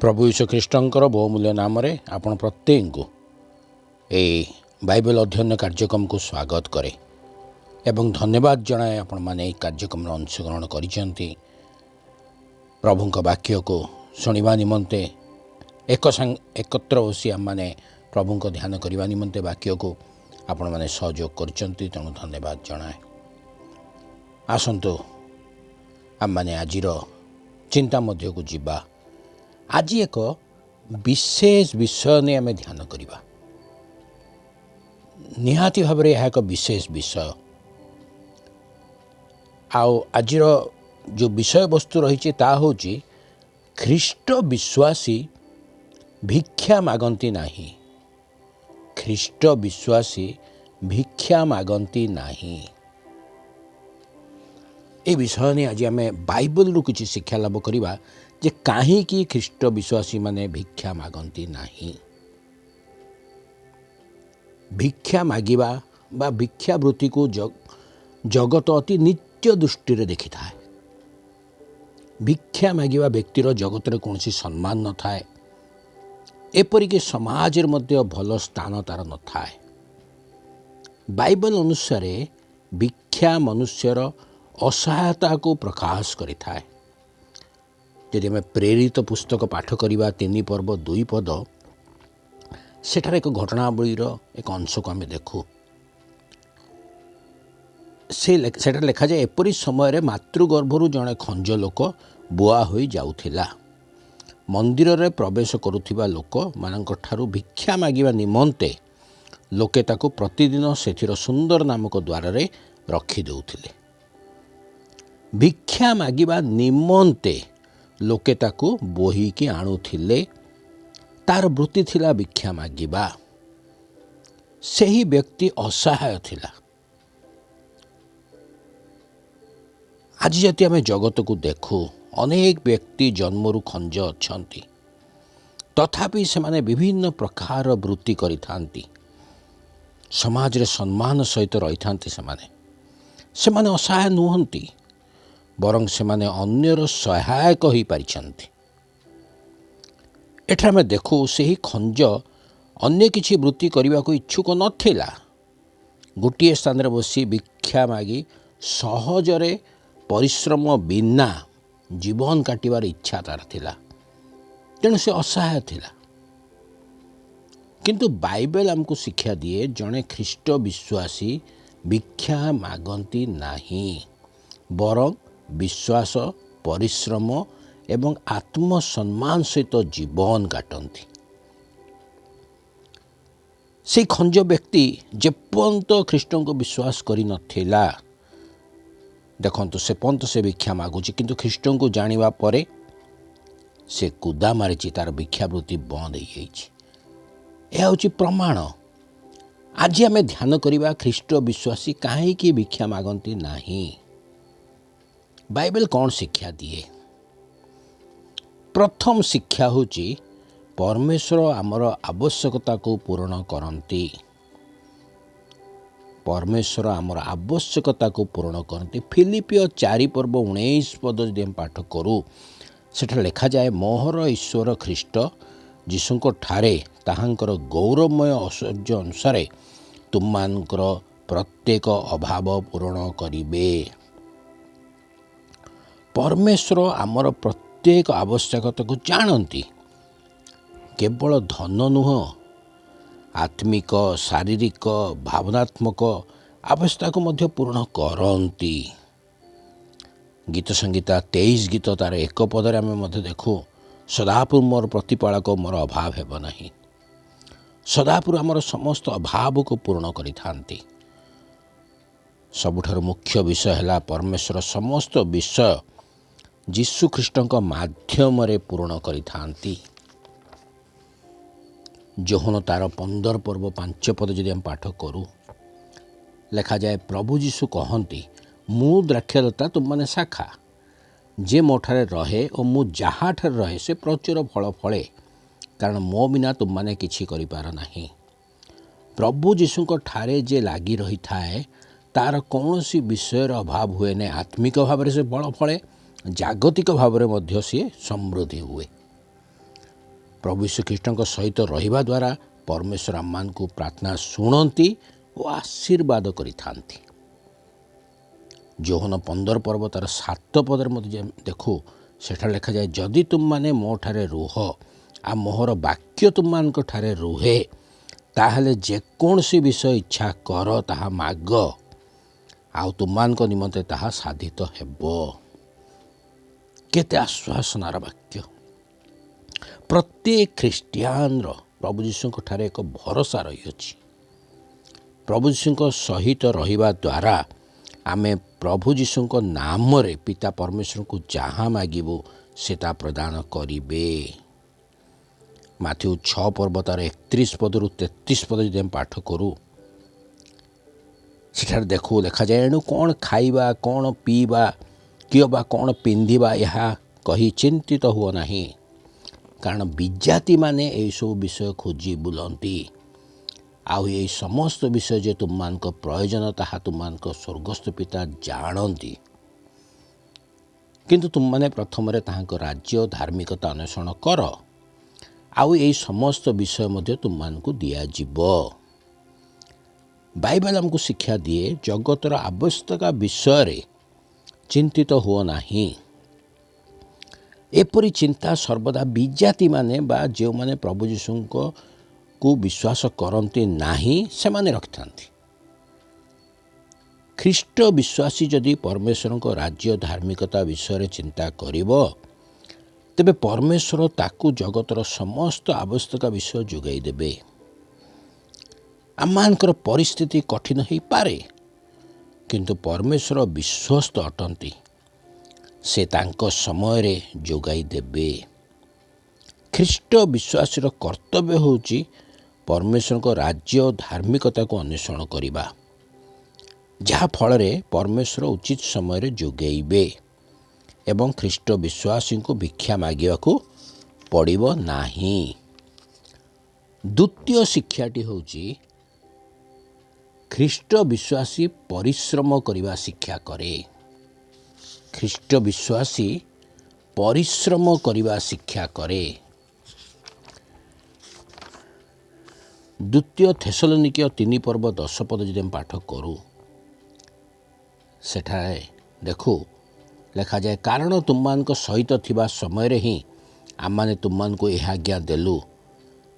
प्रभु यीशु ख्रीष्टंकर बहुमूल्य नाम आपण प्रत्येक को ए बाइबल अध्ययन कार्यक्रम को स्वागत करे एवं धन्यवाद जनाए आपण माने कार्यक्रम अंशग्रहण करिसेंती। प्रभु वाक्य को शुणा निमंते एकत्र बसी आम मैंने प्रभु को ध्यान करने निमंते वाक्य को आपण माने सहयोग करिसेंती, तेणु धन्यवाद जनाए। आसंतु आम मैंने आज चिंता मध्य को जीवा। आज एक विशेष विषय ने आम ध्यान करवा। निहाती भाव में यह एक विशेष विषय। आज जो विषय वस्तु रही हूँ ख्रीष्ट विश्वासी भिक्षा मागंती नहीं। ख्रीष्ट विश्वासी भिक्षा मागंती नहीं। ये विषय ने आज आम बाइबल रु किसी शिक्षा लाभ करवा जे कहीं ख्रीष्ट विश्वासी माने भिक्षा मागंती नहीं। भिक्षा मागिबा बा भिक्षा वृत्ति को जगत अति नित्य दृष्टि रे देखि थाए। भिक्षा मागिबा व्यक्तिर जगत रे कौन सी सम्मान न थाए, एपरिक समाज मध्य भल स्थान तार न थाए। बाइबल अनुसार भिक्षा मनुष्यर असहायता को प्रकाश करि थाए। यदि आम प्रेरित पुस्तक पाठ करवा 3 पर्व 2 पद, सेठार एक घटनावलीर एक अंश को आम देखू। सेठार लिखा जाए, एपरी समय मातृगर्भरु जड़े खंज लोक बुआ हो जाउथिला। मंदिर रे प्रवेश करुथिबा लोक मानक ठारू भिक्षा मागिबा निमंते लोके ताकू प्रतिदिन सेठिर सुंदर नामक द्वार रे रखी देउथिले। भिक्षा मागिबा निमंते लोके ताकू बोही की आणुथिले। तार वृत्ति थिला भिक्षा मागिबा। सही व्यक्ति असहाय थिला। आज जति आम जगत को देखू, अनेक व्यक्ति जन्मरु खंज अछंती, तथापि से माने विभिन्न प्रकार वृत्ति करिथांती। समाज रे सम्मान सहित रही थांती। से माने असहाय नुहंती, बरं से माने अन्यर सहायक हो पारिछंती। एठार में देखू सही खंज अन्य किछि वृत्ति करने को इच्छुक नथिला। गोटे स्थान रे बसी भिक्षा मागी सहजरे परिश्रम बिना जीवन काटिबार इच्छा तार थिला, तेणु से असहाय थिला। किंतु बाइबल हमको शिक्षा दिए जड़े ख्रीष्ट विश्वासी भिक्षा मागंती नहीं, बरं विश्वास परिश्रम एवं आत्मसम्मान सहित जीवन काटती। से खंज व्यक्ति जेपर्यंत ख्रीष्ट को विश्वास करि नथिला, देखंतु से पंत से भिक्षा मागुची, किंतु ख्रीष्ट को जानिबा परे से कुदा मारिची, तार भिक्षा वृत्ति बंद हो जाइछि। यह होछि प्रमाण। आज आम ध्यान करवा ख्रीष्ट विश्वासी कहीं भिक्षा मागंती नहीं। बाइबल कौन शिक्षा दिए? प्रथम शिक्षा होची परमेश्वर आमर आवश्यकता को पूर्ण करती। परमेश्वर आमर आवश्यकता को पूर्ण करती। फिलिपियो 4 पर्व 19 पद यदि हम पाठ करूँ, सेठा लिखा जाए, मोहर ईश्वर ख्रीष्ट जीशुंको ठारे ताहांकर गौरवमय ऐश्वर्य अनुसार तुममानकर प्रत्येक अभाव पूर्ण करिबे। परमेश्वर आमर प्रत्येक आवश्यकता को जानती। केवल धन नुह, आत्मिक शारीरिक भावनात्मक आवश्यकता को मध्य पूर्ण करती। गीत संगीता 23 गीत तार 1 पदरे आम मध्य देखू, सदापुर मोर प्रतिपालक मोर अभाव हेब नहीं। सदापुर आमर समस्त अभाव को पूर्ण करिथांती। सबुठार मुख्य विषय है परमेश्वर समस्त विषय जीशु ख्रीष्ट माध्यम रे पूर्ण करिथांती। जोहन तार 15 पर्व 5 पद यदि हम पाठ करूँ, लिखा जाए, प्रभु जीशु कहती, मु द्राक्षलता तुम माने शाखा, जे मोठारे रहे और मु जहाँ ठारे रहे से प्रचुर फल फले, कारण मो बिना तुम माने किछि करि पार नाही। प्रभु जीशुंको ठारे जे लागी रही थाए, तार कौन सी विषय अभाव हुए नहीं। आत्मिक भाव से फल फले, जागतिक भाव में सी समृद्धि हुए। प्रभु यीशु ख्रीष्टଙ୍କ सहित रहिबा द्वारा परमेश्वर आमମାନଙ୍କୁ प्रार्थना शुणती और आशीर्वाद करिथांती। जोहन 15 पर्व तार 7 पदर मत देखु सेठा लिखा जाए, जदि तुम माने मो ठारे रुह आ मोहर वाक्य तुम मान ठारे रुहे ताहले जेकोसी विषय इच्छा कर ताहा माग आउ तुम मान निमंते ताहा साधित हेबो। केते आश्वासनार वाक्य। प्रत्येक ख्रीष्टियान प्रभु यीशु ठारे एक भरोसा रही अछि। प्रभु यीशु सहित रहिबा द्वारा आमे प्रभु यीशु नाम रे पिता परमेश्वर को जहाँ मागिबू सेटा प्रदान करिबे। माथ्यू 6 पर्व तार 31 पदरु 33 पद जदि हम पाठ करूँ सेठार देखू देखा जाए, एणु कौन खाइबा कौन पीबा किबा कौन पिंधिबा यह कही चिंतित हुओ नहीं, कारण विजाति माने यही सब विषय खोजी बुलंती। आउ ये समस्त विषय जे तुम मान प्रयोजन ताहा तुम मान स्वर्गस्थ पिता जानती, किंतु तुम माने प्रथम ताहां राज्य धार्मिकता अन्वेषण कर आउ यही समस्त विषय मध्य तुम मान को दिया जीवो। बाइबल हमको शिक्षा दिए जगतर आवश्यकता विषय रे चिंतित हुओ नहीं। एपरी चिंता सर्वदा विजाति माने बा जो माने प्रभु यीशु को विश्वास करते नहीं से माने रखिथांती। ख्रीष्ट विश्वासी जदि परमेश्वर को राज्य धार्मिकता विषय चिंता करिवो तेबे परमेश्वर ताकू जगतर समस्त आवश्यकता विषय जोगाई देबे। आममानकर परिस्थिति कठिन ही पारे, किंतु परमेश्वर विश्वस्त अटंती, से तांको समय रे जोगाई देबे। ख्रीष्ट विश्वासी कर्तव्य होची परमेश्वर को राज्य और धार्मिकता को अन्वेषण करिबा, जहाँ फल रे परमेश्वर उचित समय रे जोगाइबे एवं ख्रीष्ट विश्वासी को भिक्षा मागिबा को पड़िबो नाही। द्वितीय शिक्षाटी होची ख्रीष्ट विश्वासी परिश्रम करिबा शिक्षा करे। ख्रीष्ट विश्वासी परिश्रम करिबा शिक्षा करे। द्वितीय थेसलोनिके 3 पर्व 10 पद जदि हम पाठ करूँ सेठारे देखू लिखा जाए, कारण तुम मान सहित थिबा समय रे ही आम माने तुम मान को यह आज्ञा देलु,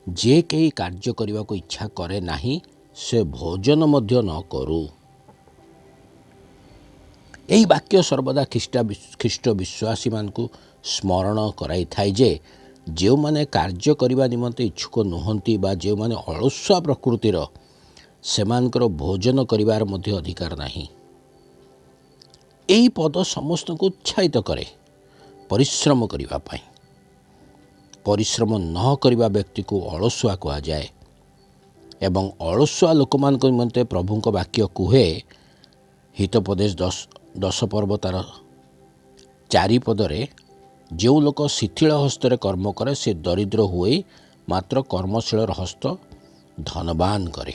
जे कई कार्य करने को इच्छा करे नाही से भोजन मध्य न करू। यही वाक्य सर्वदा ख्रीष्ट विश्वासी मान को स्मरण कराई थाई जे जो माने कार्य करने निमंते इच्छुक नुहंती बा जो माने अलसुआ प्रकृतिर सेमानकर भोजन करिवार मध्य अधिकार नाही। यही पद समस्त को उत्साहित करे परिश्रम करिवा पाई। परिश्रम न करिवा व्यक्ति को अलसुआ कहा जाए एवं अलसुआ लोक मान निमंते प्रभु को वाक्य कुहे हितोपदेश 10 पर्व तार 4 पदरे, जो लोक शिथिल हस्तर कर्म करे से दरिद्र हुए, मात्र कर्मशील हस्त धनवान करे।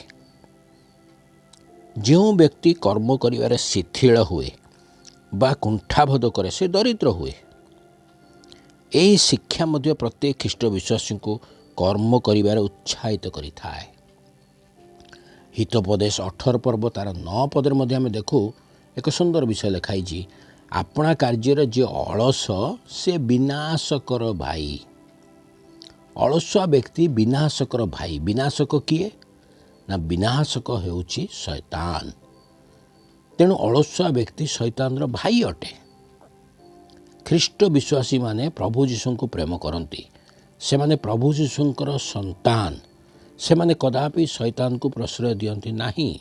जो व्यक्ति कर्म करिवारे शिथिल हुए बा कुंठाबोध करे से दरिद्र हुए। यही शिक्षा मध्य प्रत्येक ख्रीष्ट विश्वासी को कर्म करिवारे उत्साहित करिथाए। हितोपदेश 18 पर्व तार 9 पदर मध्य आम देखू एक सुंदर विषय लिखाई, अपना कार्य जे अलस से विनाशकर भाई। अलसुआ व्यक्ति विनाशकर भाई। विनाशक किए ना विनाशक हेउची शैतान। तेणु अलसुआ व्यक्ति शैतान रो भाई अटे। ख्रीष्ट विश्वासी माने प्रभु यीशु को प्रेम करती, से माने प्रभु यीशुंकर संतान, से माने कदापि शैतान को प्रश्रय दियंती नहीं।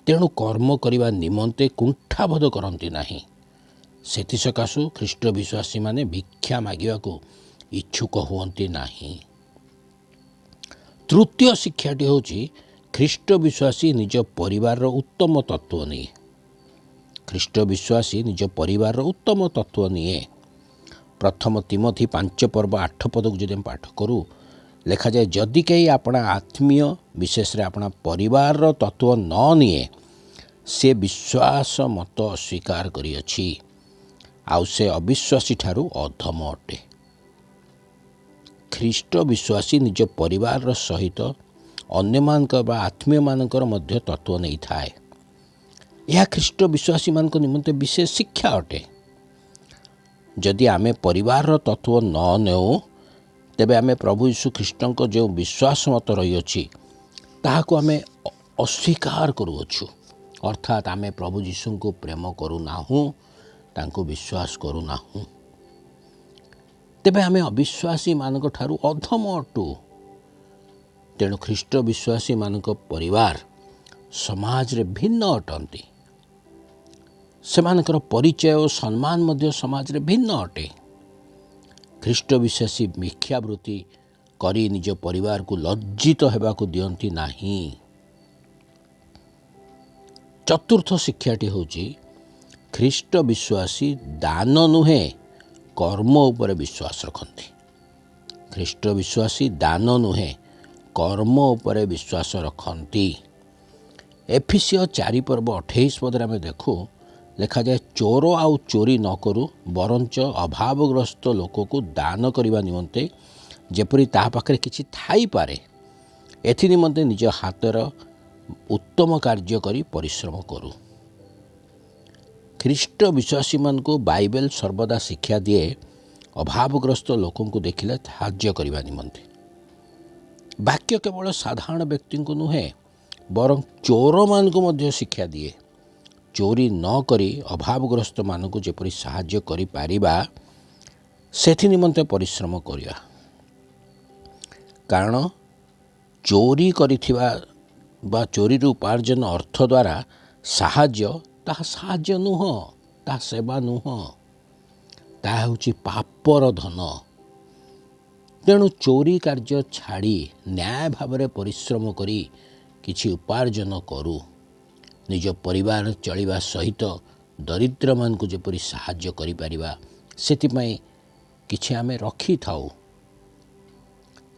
तेणु कर्म करिवा निमंते कुंठाबोध करती नहीं। सेथि सकाशु ख्रीष्ट विश्वासी माने भिक्षा मागिवा को इच्छुक हुअंती नहीं। तृतीय शिक्षाटी होची ख्रीष्ट विश्वासी निज परिवार उत्तम तत्व निये। ख्रीष्ट विश्वासी निज परिवार उत्तम तत्व निये। प्रथम तिमोथी 5 पर्व 8 पद को जदि पाठ करूँ लिखा जाए, जदि कहीं अपना आत्मीय विशेष रे अपना परिवार तत्व न निये से विश्वास मत अस्वीकार करिअछि, आउ से अविश्वासी ठारू अधम अटे। ଖ୍ରୀଷ୍ଟ ବିଶ୍ୱାସୀ ନିଜ ପରିବାର ସହିତ ଅନ୍ୟମାନଙ୍କ ବା ଆତ୍ମୀୟମାନଙ୍କର ମଧ୍ୟ ତତ୍ତ୍ୱ ନେଇଥାଏ। ଏହା ଖ୍ରୀଷ୍ଟ ବିଶ୍ୱାସୀମାନଙ୍କ ନିମନ୍ତେ ବିଶେଷ ଶିକ୍ଷା ଅଟେ। ଯଦି ଆମେ ପରିବାରର ତତ୍ତ୍ୱ ନ ନେଉ ତେବେ ଆମେ ପ୍ରଭୁ ଯୀଶୁ ଖ୍ରୀଷ୍ଟଙ୍କ ଯେଉଁ ବିଶ୍ୱାସ ମତ ରହିଅଛି ତାହାକୁ ଆମେ ଅସ୍ୱୀକାର କରୁଅଛୁ। ଅର୍ଥାତ୍ ଆମେ ପ୍ରଭୁ ଯୀଶୁଙ୍କୁ ପ୍ରେମ କରୁନାହୁଁ, ତାଙ୍କୁ ବିଶ୍ୱାସ କରୁନାହୁଁ। ତେବେ ଆମେ ଅବିଶ୍ୱାସୀମାନଙ୍କ ଠାରୁ ଅଧମ ଅଟୁ। ତେଣୁ ଖ୍ରୀଷ୍ଟ ବିଶ୍ୱାସୀମାନଙ୍କ ପରିବାର ସମାଜରେ ଭିନ୍ନ ଅଟନ୍ତି। ସେମାନଙ୍କର ପରିଚୟ ଓ ସମ୍ମାନ ମଧ୍ୟ ସମାଜରେ ଭିନ୍ନ ଅଟେ। ଖ୍ରୀଷ୍ଟ ବିଶ୍ୱାସୀ ଭିକ୍ଷାବୃତ୍ତି କରି ନିଜ ପରିବାରକୁ ଲଜ୍ଜିତ ହେବାକୁ ଦିଅନ୍ତି ନାହିଁ। ଚତୁର୍ଥ ଶିକ୍ଷାଟି ହେଉଛି ଖ୍ରୀଷ୍ଟ ବିଶ୍ୱାସୀ ଦାନ ନୁହେଁ କର୍ମ ଉପରେ ବିଶ୍ୱାସ ରଖନ୍ତି। ଖ୍ରୀଷ୍ଟ ବିଶ୍ୱାସୀ ଦାନ ନୁହେଁ କର୍ମ ଉପରେ ବିଶ୍ୱାସ ରଖନ୍ତି। ଏଫେସିୟ 4:28 ଆମେ ଦେଖୁ, ଲେଖାଯାଏ, ଚୋର ଆଉ ଚୋରି ନ କରୁ, ବରଞ୍ଚ ଅଭାବଗ୍ରସ୍ତ ଲୋକକୁ ଦାନ କରିବା ନିମନ୍ତେ ଯେପରି ତାହା ପାଖରେ କିଛି ଥାଇପାରେ, ଏଥି ନିମନ୍ତେ ନିଜ ହାତର ଉତ୍ତମ କାର୍ଯ୍ୟ କରି ପରିଶ୍ରମ କରୁ। ଖ୍ରୀଷ୍ଟ ବିଶ୍ୱାସୀମାନଙ୍କୁ ବାଇବେଲ ସର୍ବଦା ଶିକ୍ଷା ଦିଏ ଅଭାବଗ୍ରସ୍ତ ଲୋକଙ୍କୁ ଦେଖିଲେ ସାହାଯ୍ୟ କରିବା ନିମନ୍ତେ। ବାକ୍ୟ କେବଳ ସାଧାରଣ ବ୍ୟକ୍ତିଙ୍କୁ ନୁହେଁ ବରଂ ଚୋରମାନଙ୍କୁ ମଧ୍ୟ ଶିକ୍ଷା ଦିଏ ଚୋରି ନ କରି ଅଭାବଗ୍ରସ୍ତମାନଙ୍କୁ ଯେପରି ସାହାଯ୍ୟ କରିପାରିବା ସେଥି ନିମନ୍ତେ ପରିଶ୍ରମ କରିବା। କାରଣ ଚୋରି କରିଥିବା ବା ଚୋରିରୁ ଉପାର୍ଜନ ଅର୍ଥ ଦ୍ୱାରା ସାହାଯ୍ୟ, ତାହା ସାହାଯ୍ୟ ନୁହଁ, ତାହା ସେବା ନୁହଁ, ତାହା ହେଉଛି ପାପର ଧନ। ତେଣୁ ଚୋରି କାର୍ଯ୍ୟ ଛାଡ଼ି ନ୍ୟାୟ ଭାବରେ ପରିଶ୍ରମ କରି କିଛି ଉପାର୍ଜନ କରୁ। ନିଜ ପରିବାର ଚଳିବା ସହିତ ଦରିଦ୍ରମାନଙ୍କୁ ଯେପରି ସାହାଯ୍ୟ କରିପାରିବା ସେଥିପାଇଁ କିଛି ଆମେ ରଖିଥାଉ।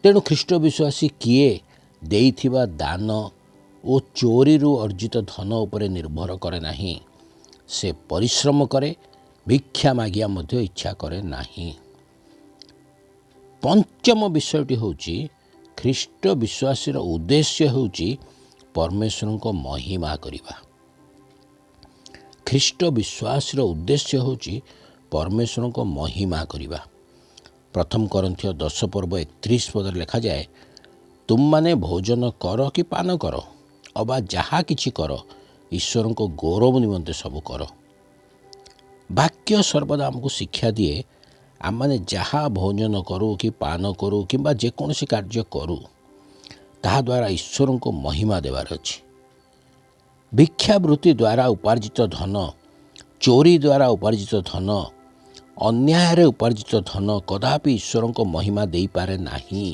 ତେଣୁ ଖ୍ରୀଷ୍ଟ ବିଶ୍ୱାସୀ କିଏ ଦେଇଥିବା ଦାନ ଓ ଚୋରିରୁ ଅର୍ଜିତ ଧନ ଉପରେ ନିର୍ଭର କରେ ନାହିଁ। ସେ ପରିଶ୍ରମ କରେ, ଭିକ୍ଷା ମାଗିବା ମଧ୍ୟ ଇଚ୍ଛା କରେ ନାହିଁ। ପଞ୍ଚମ ବିଷୟଟି ହେଉଛି ଖ୍ରୀଷ୍ଟ ବିଶ୍ୱାସୀର ଉଦ୍ଦେଶ୍ୟ ହେଉଛି ପରମେଶ୍ୱରଙ୍କ ମହିମା କରିବା। ଖ୍ରୀଷ୍ଟ ବିଶ୍ୱାସୀର ଉଦ୍ଦେଶ୍ୟ ହେଉଛି ପରମେଶ୍ୱରଙ୍କ ମହିମା କରିବା। ପ୍ରଥମ କରିନ୍ଥୀୟ 10:31 ଲେଖାଯାଏ, ତୁମମାନେ ଭୋଜନ କର କି ପାନ କର ଅବା ଯାହା କିଛି କର, ଈଶ୍ୱରଙ୍କ ଗୌରବ ନିମନ୍ତେ ସବୁ କର। ବାକ୍ୟ ସର୍ବଦା ଆମକୁ ଶିକ୍ଷା ଦିଏ ଆମମାନେ ଯାହା ଭୋଜନ କରୁ କି ପାନ କରୁ କିମ୍ବା ଯେକୌଣସି କାର୍ଯ୍ୟ କରୁ ତାହାଦ୍ୱାରା ଈଶ୍ୱରଙ୍କୁ ମହିମା ଦେବାର ଅଛି। ଭିକ୍ଷାବୃତ୍ତି ଦ୍ୱାରା ଉପାର୍ଜିତ ଧନ, ଚୋରି ଦ୍ୱାରା ଉପାର୍ଜିତ ଧନ, ଅନ୍ୟାୟରେ ଉପାର୍ଜିତ ଧନ କଦାପି ଈଶ୍ୱରଙ୍କ ମହିମା ଦେଇପାରେ ନାହିଁ।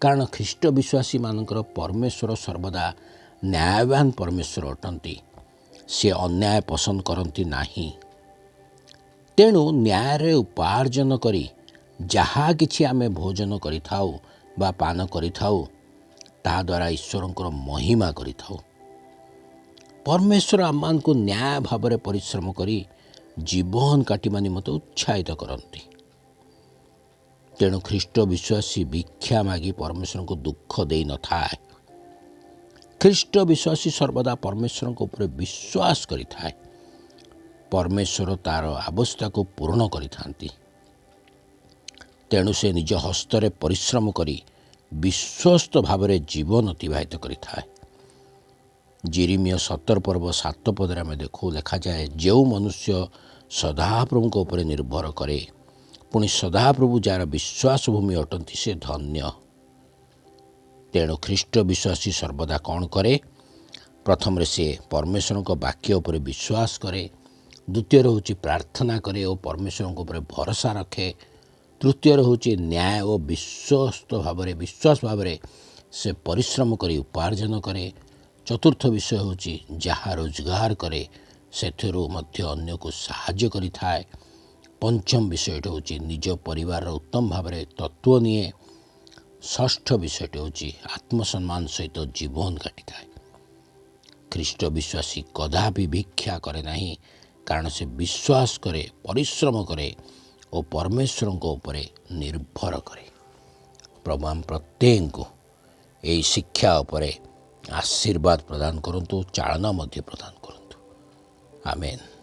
କାରଣ ଖ୍ରୀଷ୍ଟ ବିଶ୍ୱାସୀମାନଙ୍କର ପରମେଶ୍ୱର ସର୍ବଦା ନ୍ୟାୟବାନ ପରମେଶ୍ୱର ଅଟନ୍ତି। ସେ ଅନ୍ୟାୟ ପସନ୍ଦ କରନ୍ତି ନାହିଁ। ତେଣୁ ନ୍ୟାୟରେ ଉପାର୍ଜନ କରି ଯାହା କିଛି ଆମେ ଭୋଜନ କରିଥାଉ ବା ପାନ କରିଥାଉ ତାହାଦ୍ୱାରା ଈଶ୍ୱରଙ୍କର ମହିମା କରିଥାଉ। ପରମେଶ୍ୱର ଆମମାନଙ୍କୁ ନ୍ୟାୟ ଭାବରେ ପରିଶ୍ରମ କରି ଜୀବନ କାଟିବା ନିମନ୍ତେ ଉତ୍ସାହିତ କରନ୍ତି। ତେଣୁ ଖ୍ରୀଷ୍ଟ ବିଶ୍ୱାସୀ ଭିକ୍ଷା ମାଗି ପରମେଶ୍ୱରଙ୍କୁ ଦୁଃଖ ଦେଇନଥାଏ। ଖ୍ରୀଷ୍ଟ ବିଶ୍ୱାସୀ ସର୍ବଦା ପରମେଶ୍ୱରଙ୍କ ଉପରେ ବିଶ୍ୱାସ କରିଥାଏ। ପରମେଶ୍ୱର ତା'ର ଆବଶ୍ୟକତାକୁ ପୂରଣ କରିଥାନ୍ତି। ତେଣୁ ସେ ନିଜ ହସ୍ତରେ ପରିଶ୍ରମ କରି ବିଶ୍ୱସ୍ତ ଭାବରେ ଜୀବନ ଅତିବାହିତ କରିଥାଏ। ଜିରିମିୟ 17:7 ଆମେ ଦେଖୁ, ଲେଖାଯାଏ, ଯେଉଁ ମନୁଷ୍ୟ ସଦାପ୍ରଭୁଙ୍କ ଉପରେ ନିର୍ଭର କରେ, ପୁଣି ସଦାପ୍ରଭୁ ଯାହାର ବିଶ୍ୱାସ ଭୂମି ଅଟନ୍ତି, ସେ ଧନ୍ୟ। ତେଣୁ ଖ୍ରୀଷ୍ଟ ବିଶ୍ୱାସୀ ସର୍ବଦା କ'ଣ କରେ? ପ୍ରଥମରେ ସେ ପରମେଶ୍ୱରଙ୍କ ବାକ୍ୟ ଉପରେ ବିଶ୍ୱାସ କରେ। ଦ୍ୱିତୀୟରେ ହେଉଛି ପ୍ରାର୍ଥନା କରେ ଓ ପରମେଶ୍ୱରଙ୍କ ଉପରେ ଭରସା ରଖେ। ତୃତୀୟରେ ହେଉଛି ନ୍ୟାୟ ଓ ବିଶ୍ୱାସ ଭାବରେ ସେ ପରିଶ୍ରମ କରି ଉପାର୍ଜନ କରେ। ଚତୁର୍ଥ ବିଷୟ ହେଉଛି ଯାହା ରୋଜଗାର କରେ ସେଥିରୁ ମଧ୍ୟ ଅନ୍ୟକୁ ସାହାଯ୍ୟ କରିଥାଏ। ପଞ୍ଚମ ବିଷୟଟି ହେଉଛି ନିଜ ପରିବାରର ଉତ୍ତମ ଭାବରେ ତତ୍ତ୍ୱ ନିଏ। ଷଷ୍ଠ ବିଷୟଟି ହେଉଛି ଆତ୍ମସମ୍ମାନ ସହିତ ଜୀବନ କାଟିଥାଏ। ଖ୍ରୀଷ୍ଟ ବିଶ୍ୱାସୀ କଦାପି ଭିକ୍ଷା କରେ ନାହିଁ, କାରଣ ସେ ବିଶ୍ୱାସ କରେ, ପରିଶ୍ରମ କରେ ଓ ପରମେଶ୍ୱରଙ୍କ ଉପରେ ନିର୍ଭର କରେ। ପ୍ରଭୁ ଆମ ପ୍ରତ୍ୟେକଙ୍କୁ ଏହି ଶିକ୍ଷା ଉପରେ ଆଶୀର୍ବାଦ ପ୍ରଦାନ କରନ୍ତୁ, ଚାଳନା ମଧ୍ୟ ପ୍ରଦାନ କରନ୍ତୁ। ଆମେନ୍।